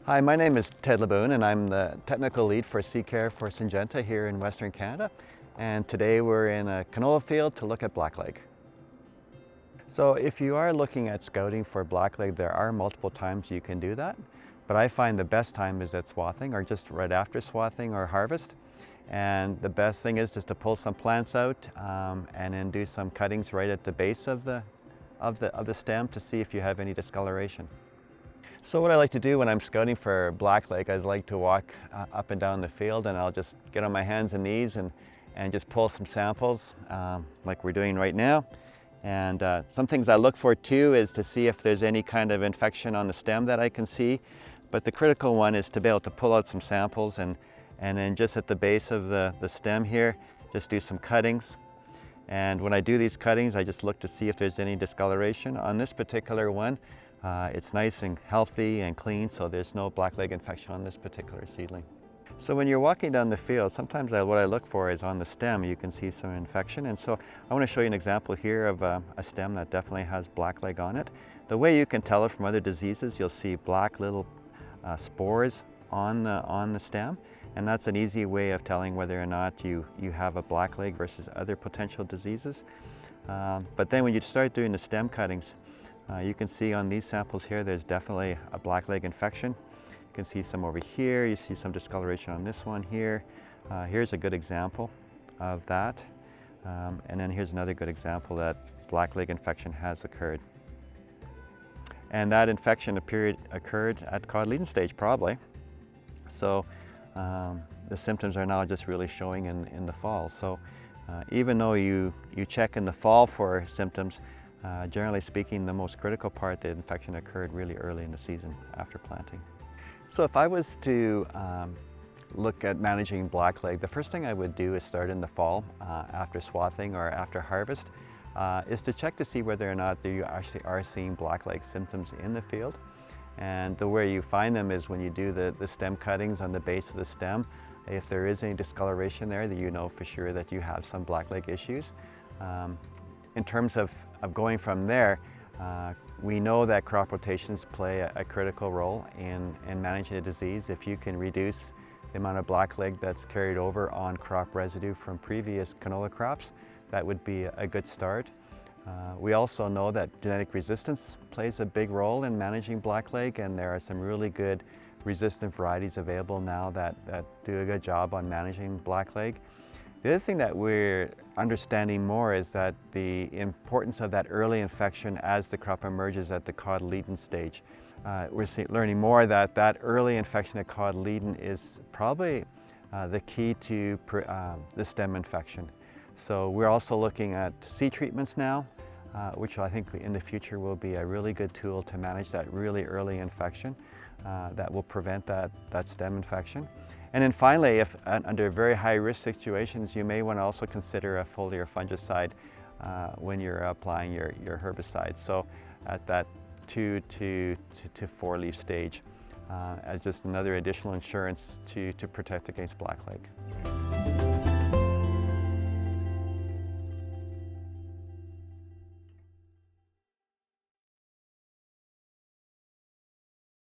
Hi, my name is Ted Labun and I'm the technical lead for Seedcare for Syngenta here in Western Canada. And today we're in a canola field to look at blackleg. So if you are looking at scouting for blackleg, there are multiple times you can do that. But I find the best time is at swathing or just right after swathing or harvest. And the best thing is just to pull some plants out and then do some cuttings right at the base of the stem to see if you have any discoloration. So what I like to do when I'm scouting for blackleg, I like to walk up and down the field, and I'll just get on my hands and knees and just pull some samples like we're doing right now. And some things I look for too is to see if there's any kind of infection on the stem that I can see. But the critical one is to be able to pull out some samples and then just at the base of the stem here, just do some cuttings. And when I do these cuttings, I just look to see if there's any discoloration. On this particular one, it's nice and healthy and clean, so there's no blackleg infection on this particular seedling. So when you're walking down the field, sometimes what I look for is on the stem, you can see some infection. And so I want to show you an example here of a stem that definitely has blackleg on it. The way you can tell it from other diseases, you'll see black little spores on the stem. And that's an easy way of telling whether or not you have a blackleg versus other potential diseases. But then when you start doing the stem cuttings, you can see on these samples here, there's definitely a blackleg infection. You can see some over here, you see some discoloration on this one here. Here's a good example of that. And then here's another good example that blackleg infection has occurred. And that infection occurred at cod leading stage probably. So the symptoms are now just really showing in the fall. So even though you check in the fall for symptoms, generally speaking, the most critical part, the infection occurred really early in the season after planting. So if I was to look at managing blackleg, the first thing I would do is start in the fall after swathing or after harvest, is to check to see whether or not you actually are seeing blackleg symptoms in the field. And the way you find them is when you do the stem cuttings on the base of the stem. If there is any discoloration there, that you know for sure that you have some blackleg issues. In terms of going from there, we know that crop rotations play a critical role in managing the disease. If you can reduce the amount of blackleg that's carried over on crop residue from previous canola crops, that would be a good start. We also know that genetic resistance plays a big role in managing blackleg, and there are some really good resistant varieties available now that do a good job on managing blackleg. The other thing that we're understanding more is that the importance of that early infection as the crop emerges at the cod leading stage. We're learning more that early infection at cod leading is probably the key to the stem infection. So we're also looking at seed treatments now, which I think in the future will be a really good tool to manage that really early infection that will prevent that stem infection. And then finally, if under very high risk situations, you may want to also consider a foliar fungicide when you're applying your herbicide. So at that 2 to 4 leaf stage as just another additional insurance to protect against blackleg.